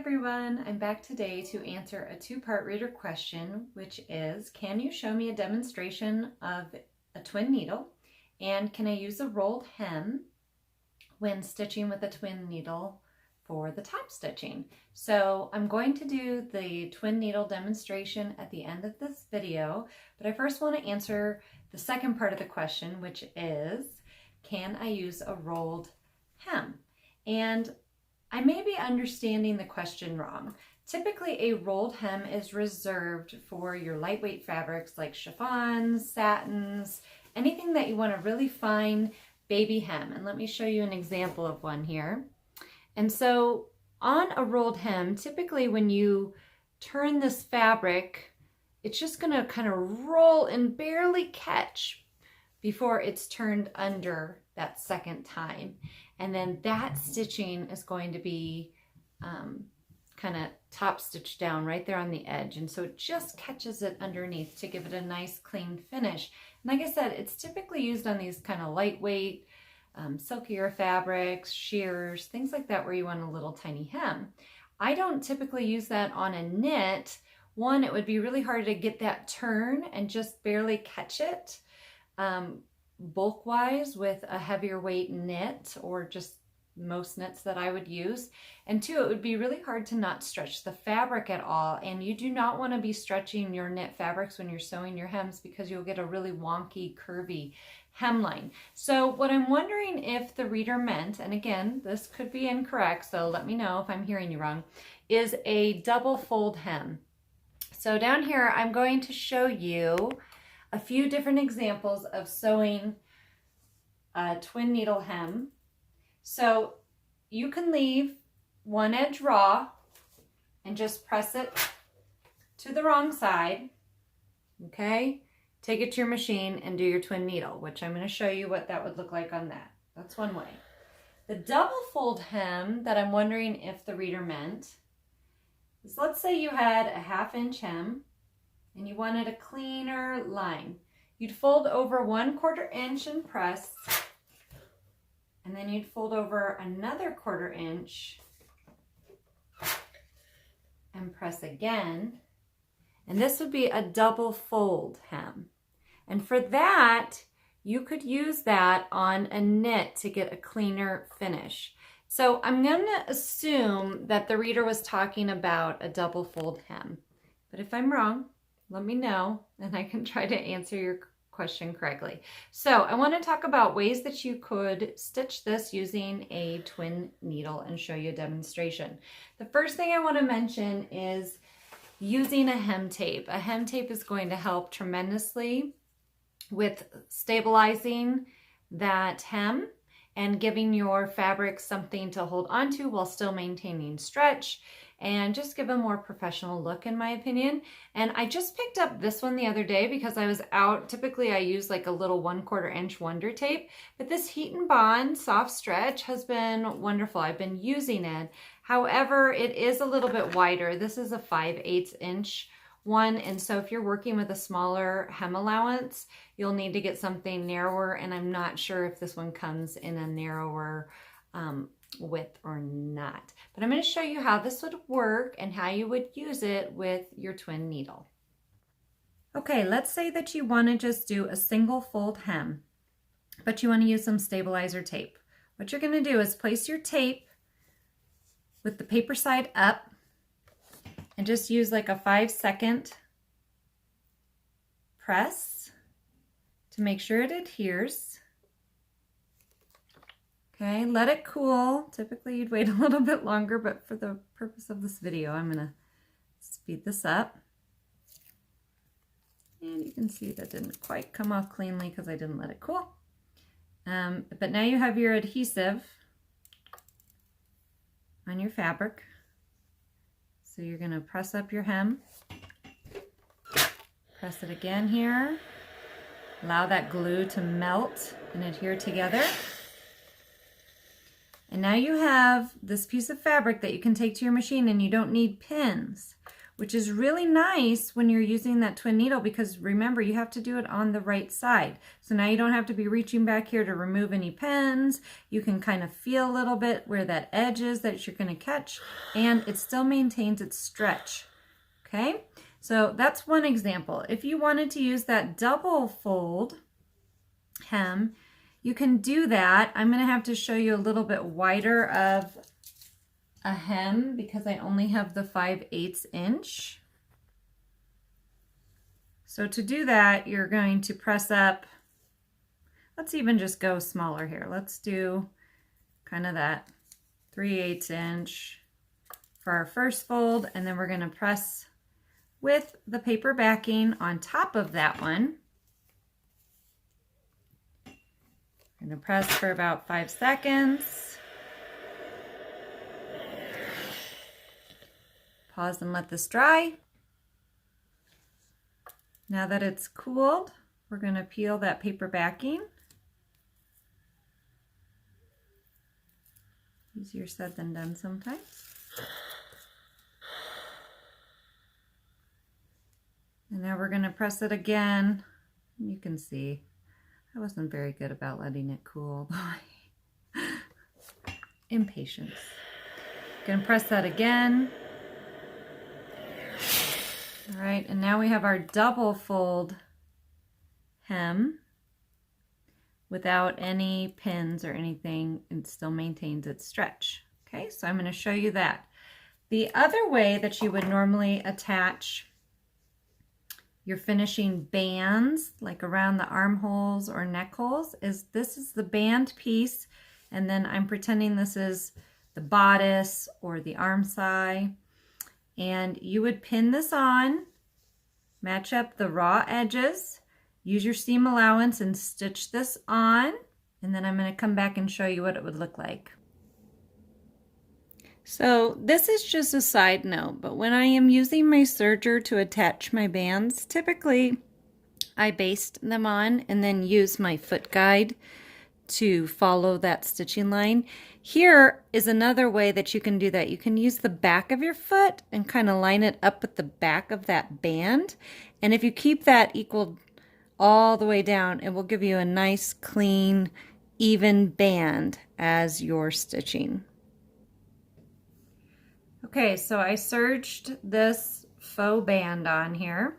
everyone, I'm back today to answer a two-part reader question, which is, can you show me a demonstration of a twin needle, and can I use a rolled hem when stitching with a twin needle for the top stitching? So I'm going to do the twin needle demonstration at the end of this video, but I first want to answer the second part of the question, which is, can I use a rolled hem? And I may be understanding the question wrong. Typically, a rolled hem is reserved for your lightweight fabrics like chiffons, satins, anything that you want a really fine baby hem. And let me show you an example of one here. And so on a rolled hem, typically when you turn this fabric, it's just going to kind of roll and barely catch before it's turned under that second time. And then that stitching is going to be kind of top stitched down right there on the edge. And so it just catches it underneath to give it a nice clean finish. And like I said, it's typically used on these kind of lightweight, silkier fabrics, sheers, things like that where you want a little tiny hem. I don't typically use that on a knit. One, it would be really hard to get that turn and just barely catch it. Bulk wise with a heavier weight knit or just most knits that I would use. And two, it would be really hard to not stretch the fabric at all. And you do not want to be stretching your knit fabrics when you're sewing your hems because you'll get a really wonky, curvy hemline. So what I'm wondering if the reader meant, and again, this could be incorrect, so let me know if I'm hearing you wrong, is a double fold hem. So down here, I'm going to show you a few different examples of sewing a twin needle hem. So you can leave one edge raw and just press it to the wrong side, okay? Take it to your machine and do your twin needle, which I'm going to show you what that would look like on that. That's one way. The double fold hem that I'm wondering if the reader meant is, let's say you had a 1/2 inch hem and you wanted a cleaner line. You'd fold over 1/4 inch and press, and then you'd fold over another 1/4 inch and press again. And this would be a double fold hem. And for that, you could use that on a knit to get a cleaner finish. So I'm going to assume that the reader was talking about a double fold hem. But if I'm wrong, let me know and I can try to answer your question correctly. So I want to talk about ways that you could stitch this using a twin needle and show you a demonstration. The first thing I want to mention is using a hem tape. A hem tape is going to help tremendously with stabilizing that hem and giving your fabric something to hold onto while still maintaining stretch and just give a more professional look, in my opinion. And I just picked up this one the other day because I was out. Typically I use like a little 1/4 inch Wonder Tape, but this Heat and Bond soft stretch has been wonderful. I've been using it. However, it is a little bit wider. This is a 5/8 inch one, and so if you're working with a smaller hem allowance, you'll need to get something narrower, and I'm not sure if this one comes in a narrower width or not. But I'm going to show you how this would work and how you would use it with your twin needle. Okay, let's say that you want to just do a single fold hem, but you want to use some stabilizer tape. What you're going to do is place your tape with the paper side up and just use like a 5-second press to make sure it adheres. Okay, let it cool. Typically you'd wait a little bit longer, but for the purpose of this video, I'm gonna speed this up. And you can see that didn't quite come off cleanly because I didn't let it cool. But now you have your adhesive on your fabric. So you're gonna press up your hem, press it again here, allow that glue to melt and adhere together. And now you have this piece of fabric that you can take to your machine, and you don't need pins. which is really nice when you're using that twin needle, because remember, you have to do it on the right side. So now you don't have to be reaching back here to remove any pins. You can kind of feel a little bit where that edge is that you're going to catch, and it still maintains its stretch. Okay, so that's one example. If you wanted to use that double fold hem, you can do that. I'm going to have to show you a little bit wider of a hem because I only have the 5/8 inch. So to do that, you're going to press up. Let's even just go smaller here. Let's do kind of that 3/8 inch for our first fold, and then we're going to press with the paper backing on top of that one. I'm going to press for about 5 seconds. Pause and let this dry. Now that it's cooled, we're going to peel that paper backing. Easier said than done sometimes. And now we're going to press it again. You can see I wasn't very good about letting it cool. Impatience. Going to press that again. All right, and now we have our double fold hem without any pins or anything. It still maintains its stretch. Okay, so I'm going to show you that. The other way that you would normally attach your finishing bands, like around the armholes or neck holes, is this is the band piece, and then I'm pretending this is the bodice or the arm side. And you would pin this on, match up the raw edges, use your seam allowance and stitch this on, and then I'm going to come back and show you what it would look like. So this is just a side note, but when I am using my serger to attach my bands, typically I baste them on and then use my foot guide to follow that stitching line. Here is another way that you can do that. You can use the back of your foot and kind of line it up with the back of that band. And if you keep that equal all the way down, it will give you a nice, clean, even band as you're stitching. Okay, so I serged this faux band on here,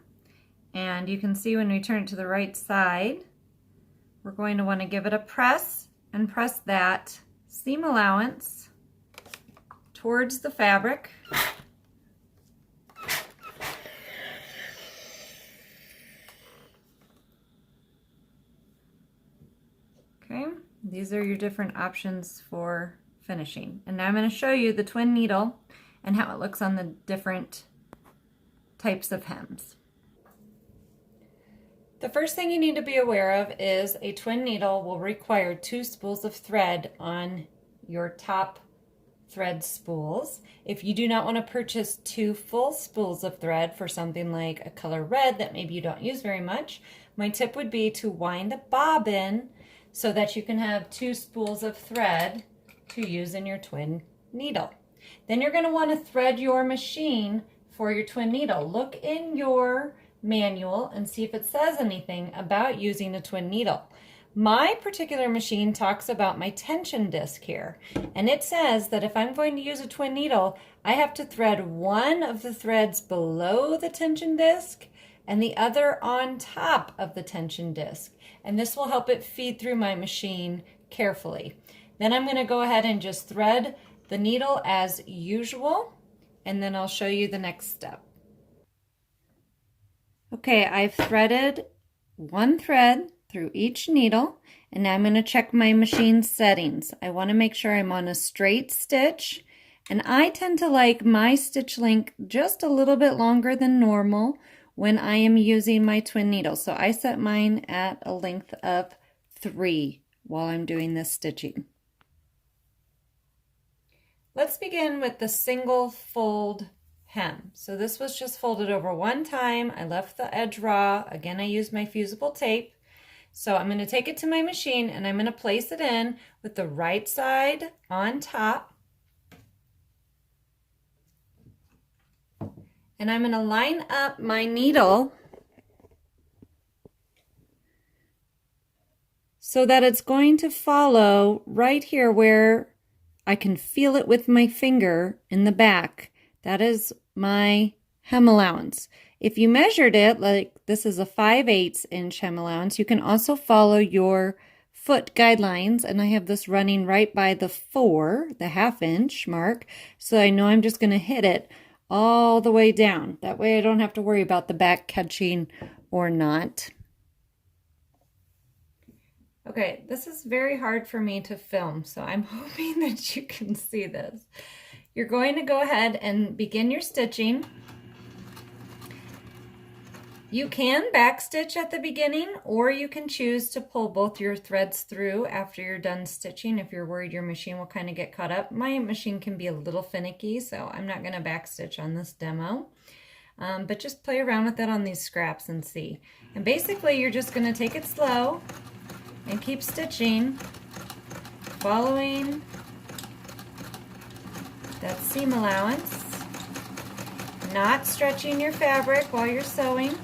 and you can see when we turn it to the right side, we're going to want to give it a press and press that seam allowance towards the fabric. Okay, these are your different options for finishing. And now I'm going to show you the twin needle and how it looks on the different types of hems. The first thing you need to be aware of is a twin needle will require 2 spools of thread on your top thread spools. If you do not want to purchase 2 full spools of thread for something like a color red that maybe you don't use very much, my tip would be to wind a bobbin so that you can have 2 spools of thread to use in your twin needle. Then you're going to want to thread your machine for your twin needle. Look in your manual and see if it says anything about using a twin needle. My particular machine talks about my tension disc here, and it says that if I'm going to use a twin needle, I have to thread one of the threads below the tension disc and the other on top of the tension disc, and this will help it feed through my machine carefully. Then I'm going to go ahead and just thread the needle as usual, and then I'll show you the next step. Okay, I've threaded one thread through each needle, and now I'm going to check my machine settings. I want to make sure I'm on a straight stitch, and I tend to like my stitch length just a little bit longer than normal when I am using my twin needle. So I set mine at a length of 3 while I'm doing this stitching. Let's begin with the single fold hem. So this was just folded over one time. I left the edge raw. Again, I used my fusible tape. So I'm going to take it to my machine and I'm going to place it in with the right side on top And I'm going to line up my needle so that it's going to follow right here where I can feel it with my finger in the back. That is my hem allowance. If you measured it, like this is a 5/8 inch hem allowance, you can also follow your foot guidelines, and I have this running right by the 4, the 1/2 inch mark, so I know I'm just going to hit it all the way down. That way I don't have to worry about the back catching or not. Okay, this is very hard for me to film, so I'm hoping that you can see this. You're going to go ahead and begin your stitching. You can backstitch at the beginning, or you can choose to pull both your threads through after you're done stitching if you're worried your machine will kind of get caught up. My machine can be a little finicky, so I'm not going to backstitch on this demo. But just play around with it on these scraps and see. And basically you're just going to take it slow and keep stitching, following that seam allowance, not stretching your fabric while you're sewing.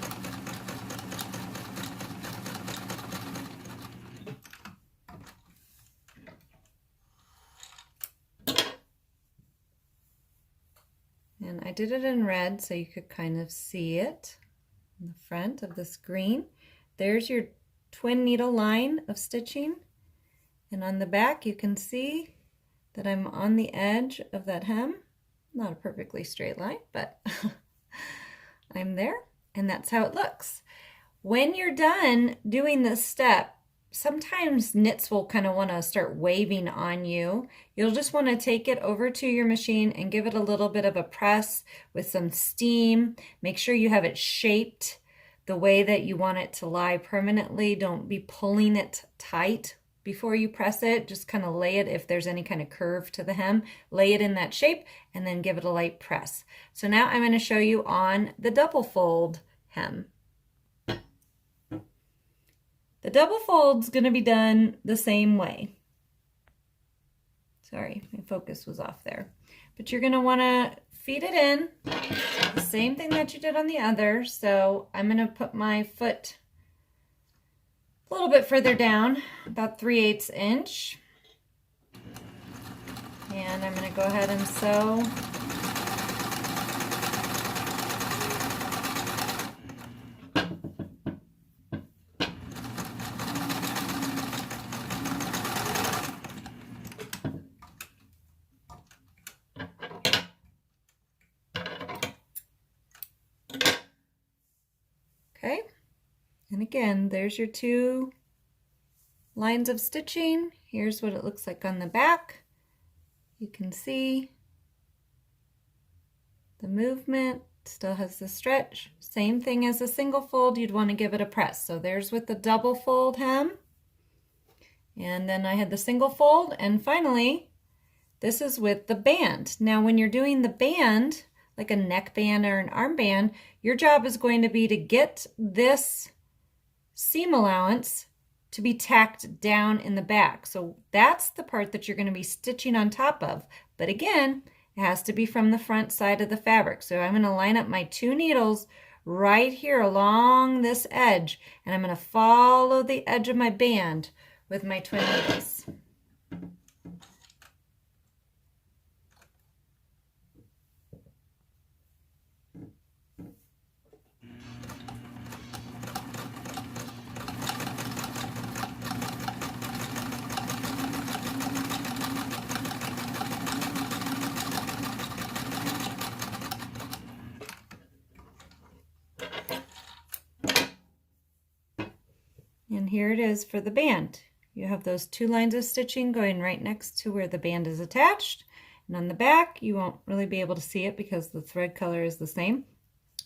And I did it in red so you could kind of see it in the front of this green. There's your twin needle line of stitching, and on the back you can see that I'm on the edge of that hem. Not a perfectly straight line, but I'm there, and that's how it looks. When you're done doing this step, sometimes knits will kind of want to start waving on you. You'll just want to take it over to your machine and give it a little bit of a press with some steam. Make sure you have it shaped the way that you want it to lie permanently. Don't be pulling it tight before you press it. Just kind of lay it, if there's any kind of curve to the hem, lay it in that shape and then give it a light press. So now I'm going to show you on the double fold hem. The double fold's going to be done the same way. Sorry, my focus was off there. But you're going to want to feed it in, the same thing that you did on the other. So I'm going to put my foot a little bit further down, about 3/8 inch. And I'm going to go ahead and sew. Okay, and again, there's your 2 lines of stitching. Here's what it looks like on the back. You can see the movement, still has the stretch. Same thing as a single fold, you'd want to give it a press. So there's with the double fold hem. And then I had the single fold, and finally, this is with the band. Now when you're doing the band, like a neck band or an arm band, your job is going to be to get this seam allowance to be tacked down in the back. So that's the part that you're going to be stitching on top of. But again, it has to be from the front side of the fabric. So I'm going to line up my 2 needles right here along this edge, and I'm going to follow the edge of my band with my twin needles. And here it is for the band. You have those 2 lines of stitching going right next to where the band is attached. And on the back, you won't really be able to see it because the thread color is the same.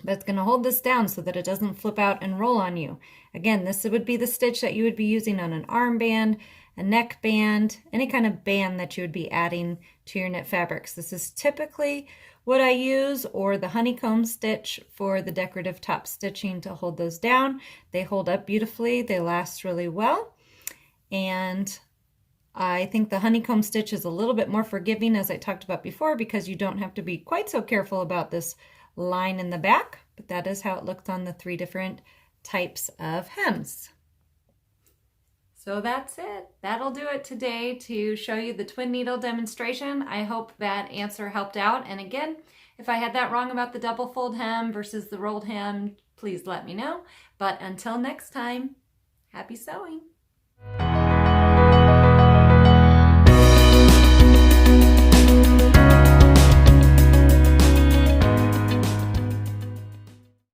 But it's going to hold this down so that it doesn't flip out and roll on you. Again, this would be the stitch that you would be using on an arm band, a neck band, any kind of band that you would be adding to your knit fabrics. This is typically what I use, or the honeycomb stitch for the decorative top stitching to hold those down. They hold up beautifully, they last really well, and I think the honeycomb stitch is a little bit more forgiving, as I talked about before, because you don't have to be quite so careful about this line in the back, but that is how it looked on the 3 different types of hems. So that's it. That'll do it today to show you the twin needle demonstration. I hope that answer helped out. And again, if I had that wrong about the double fold hem versus the rolled hem, please let me know. But until next time, happy sewing.